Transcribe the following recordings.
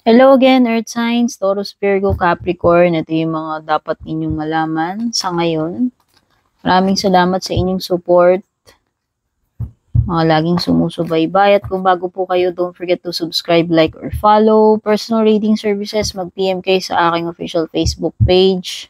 Hello again, Earth Signs, Taurus, Virgo, Capricorn. Ito yung mga dapat ninyong malaman sa ngayon. Maraming salamat sa inyong support. Mga laging sumusubaybay. At kung bago po kayo, don't forget to subscribe, like, or follow. Personal reading services, mag-PM kayo sa aking official Facebook page.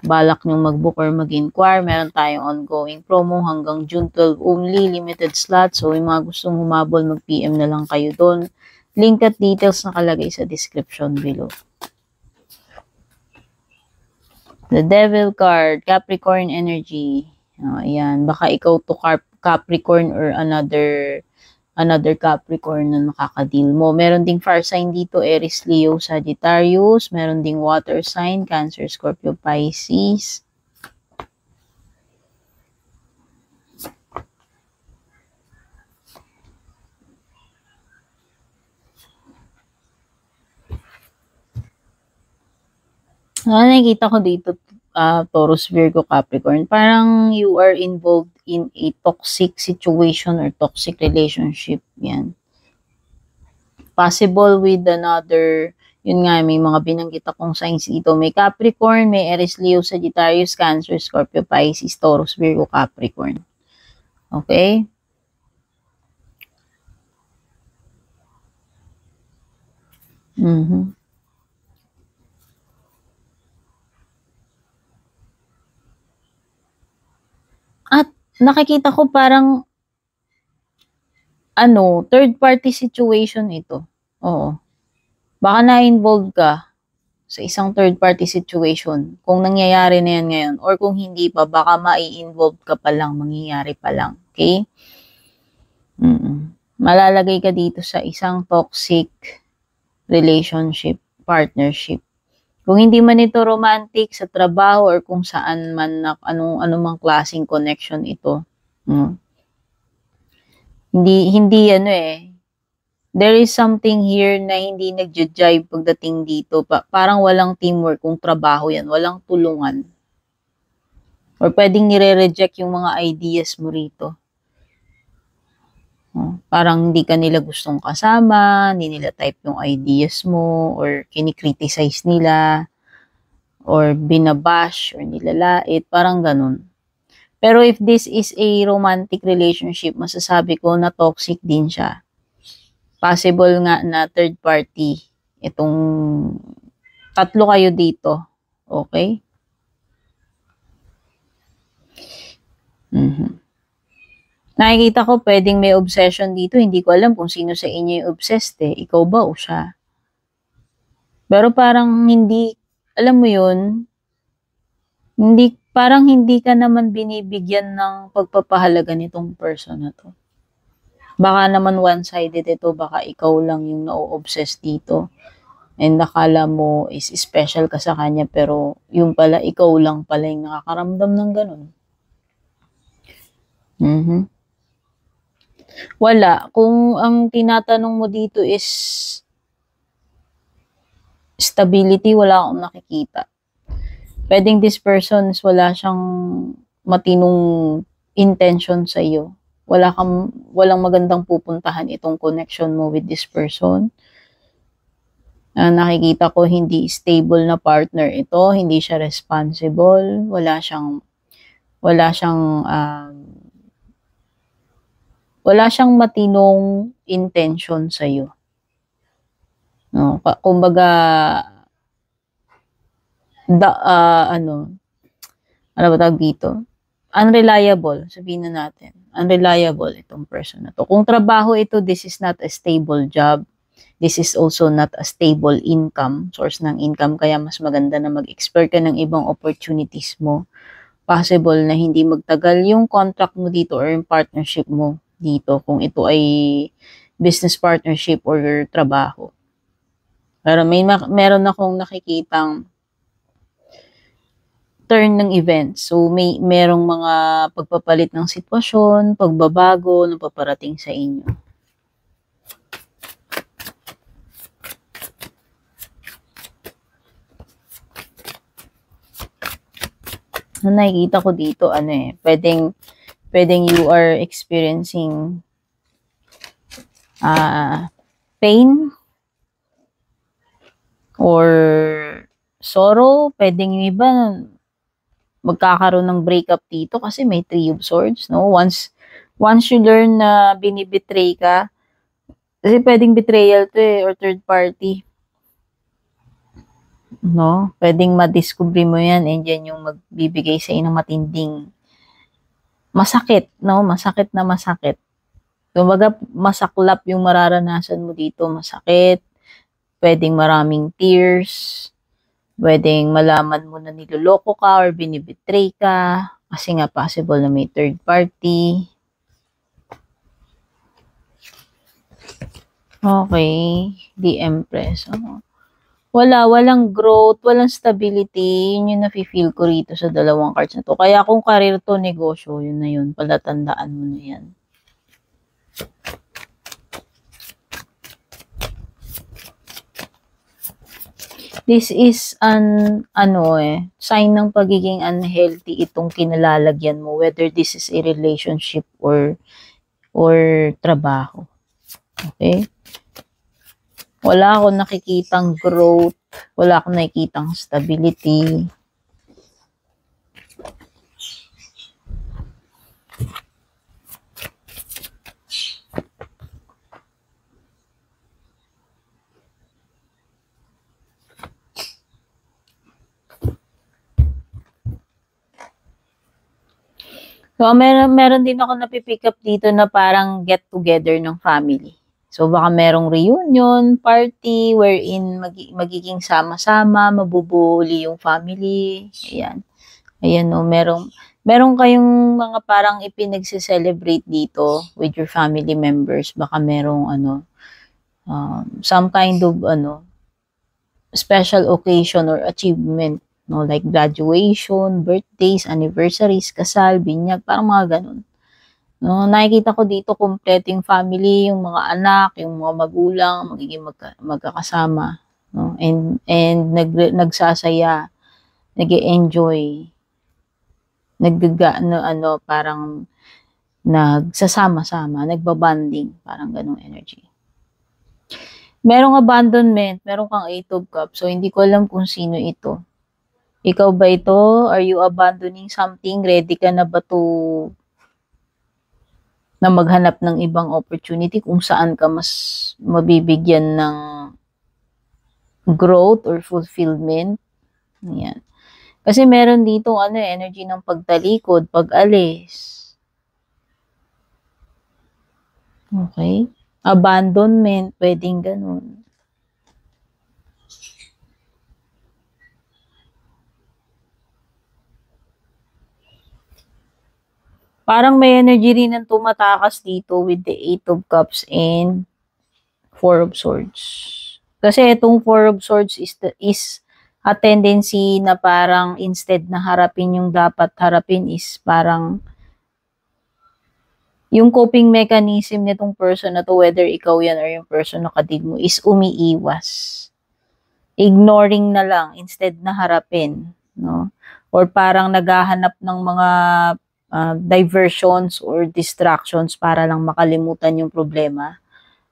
Balak nyong mag-book or mag-inquire. Meron tayong ongoing promo hanggang June 12 only, limited slots. So, yung mga gustong humabol, mag-PM na lang kayo doon. Link at details nakalagay sa description below. The Devil card, Capricorn energy. Ayan, baka ikaw to Capricorn or another Capricorn na nakaka-deal mo. Meron ding fire sign dito, Aries, Leo, Sagittarius. Meron ding water sign, Cancer, Scorpio, Pisces. Nakikita ko dito, Taurus, Virgo, Capricorn, parang you are involved in a toxic situation or toxic relationship. Yan. Possible with another, yun nga, may mga binanggit akong signs dito. May Capricorn, may Aries, Leo, Sagittarius, Cancer, Scorpio, Pisces, Taurus, Virgo, Capricorn. Okay? At nakikita ko parang third party situation ito. Oo. Baka na-involve ka sa isang third party situation. Kung nangyayari na yan ngayon or kung hindi pa, baka mai-involve ka pa lang, mangyayari pa lang. Okay? Malalagay ka dito sa isang toxic relationship, partnership. Kung hindi man ito romantic sa trabaho or kung saan man anumang klaseng connection ito. Hindi there is something here na hindi nagja-jive pagdating dito. Parang walang teamwork kung trabaho yan, walang tulungan. Or pwedeng nire-reject yung mga ideas mo rito. Parang hindi ka nila gustong kasama, hindi nila type yung ideas mo, or kinikriticize nila, or binabash, or nilalait, parang ganun. Pero if this is a romantic relationship, masasabi ko na toxic din siya. Possible nga na third party. Itong tatlo kayo dito. Okay? Nakikita ko pwedeng may obsession dito. Hindi ko alam kung sino sa inyo yung obsessed eh. Ikaw ba o siya? Pero parang hindi, alam mo yun, parang hindi ka naman binibigyan ng pagpapahalaga nitong person na to. Baka naman one-sided ito, baka ikaw lang yung na-obsess dito. And nakala mo is special ka sa kanya, pero yung pala, ikaw lang pala yung nakakaramdam ng ganun. Wala. Kung ang tinatanong mo dito is stability, wala akong nakikita. Pwedeng this person is wala siyang matinong intention sa iyo. Walang magandang pupuntahan itong connection mo with this person. Nakikita ko hindi stable na partner ito, hindi siya responsible, wala siyang matinong intention sa iyo. No, kumbaga ano ba tawag dito? Unreliable, sabihin na natin. Unreliable itong person na to. Kung trabaho ito, this is not a stable job. This is also not a stable income, source ng income. Kaya mas maganda na mag-explore ka ng ibang opportunities mo. Possible na hindi magtagal yung contract mo dito or yung partnership mo dito kung ito ay business partnership or trabaho. Pero meron akong nakikitang turn ng events. So, merong mga pagpapalit ng sitwasyon, pagbabago na paparating sa inyo. Nakikita ko dito, pwedeng you are experiencing pain or sorrow. Pwedeng yung iba magkakaroon ng breakup dito kasi may Three of Swords, no? Once you learn na binibetray ka, kasi pwedeng betrayal to or third party. No? Pwedeng madiscover mo yan and yan yung magbibigay sa inyo ng matinding masakit, no? Masakit na masakit. Kumbaga, masaklap yung mararanasan mo dito, masakit. Pwedeng maraming tears. Pwedeng malaman mo na niloloko ka or binibetray ka. Kasi nga possible na may third party. Okay. The Empress. Walang growth, walang stability. Yun yung nafe-feel ko rito sa dalawang cards na to. Kaya kung career to, negosyo, yun na yun. Palatandaan mo na yan. This is sign ng pagiging unhealthy itong kinalalagyan mo, whether this is a relationship or trabaho. Okay? Wala akong nakikitang growth, wala akong nakikitang stability. So, meron din ako napipick up dito na parang get together ng family. So, baka merong reunion, party, wherein magiging sama-sama, mabubuli yung family. Ayan. Ayan, no, meron kayong mga parang ipinagse-celebrate dito with your family members. Baka merong some kind of special occasion or achievement. No, like graduation, birthdays, anniversaries, kasal, binyag, parang mga ganun. No, nakikita ko dito kompleto yung family, yung mga anak, yung mga magulang, magiging magkakasama, no? And nagsasaya, nag-enjoy, parang nagsasama-sama, nagbabanding, parang ganung energy. Merong abandonment, meron kang Eight of Cups, so hindi ko alam kung sino ito. Ikaw ba ito? Are you abandoning something? Ready ka na ba na maghanap ng ibang opportunity kung saan ka mas mabibigyan ng growth or fulfillment? Ayan. Kasi meron dito energy ng pagtalikod, pag-alis. Okay? Abandonment, pwedeng ganun. Parang may energy rin ng tumatakas dito with the Eight of Cups and Four of Swords. Kasi itong Four of Swords is a tendency na parang instead na harapin yung dapat harapin is parang yung coping mechanism nitong person na to, whether ikaw yan or yung person na kadil mo, is umiiwas. Ignoring na lang instead na harapin. No? Or parang naghahanap ng mga diversions or distractions para lang makalimutan yung problema.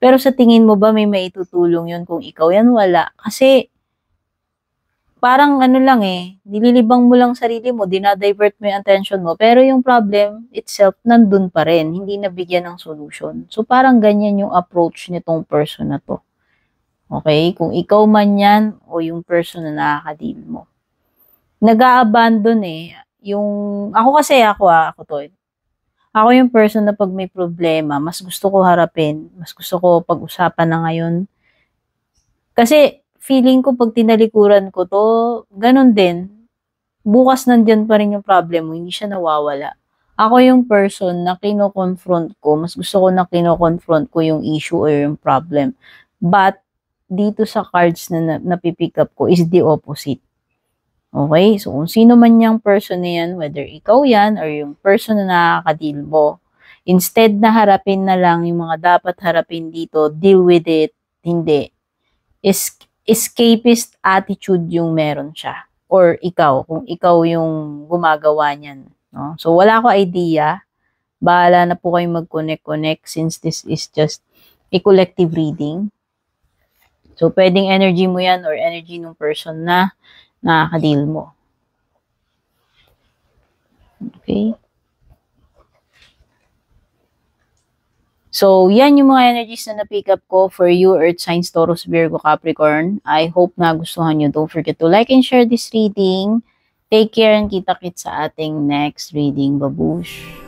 Pero sa tingin mo ba may maitutulong yun kung ikaw yan? Wala. Kasi parang nililibang mo lang sarili mo, dinadivert mo yung attention mo, pero yung problem itself nandun pa rin, hindi nabigyan ng solution. So parang ganyan yung approach nitong person na to. Okay? Kung ikaw man yan o yung person na nakakadeal mo. Nag-a-abandon ako to. Ako yung person na pag may problema, mas gusto ko harapin, mas gusto ko pag-usapan na ngayon. Kasi feeling ko pag tinalikuran ko to, ganun din. Bukas nandiyan pa rin yung problem mo, hindi siya nawawala. Ako yung person na kino-confront ko, mas gusto ko na kino-confront ko yung issue or yung problem. But dito sa cards na napipick up ko is the opposite. Okay? So, kung sino man yung person na yan, whether ikaw yan or yung person na nakakadeal mo, instead na harapin na lang yung mga dapat harapin dito, deal with it, hindi. Escapist attitude yung meron siya. Or ikaw, kung ikaw yung gumagawa niyan. No? So, wala ko idea. Bahala na po kayong mag-connect since this is just a collective reading. So, pwedeng energy mo yan or energy ng person na nakaka-deal mo. Okay? So, yan yung mga energies na na-pick up ko for you, Earth signs, Taurus, Virgo, Capricorn. I hope na gustuhan nyo. Don't forget to like and share this reading. Take care and kita-kits sa ating next reading. Babush!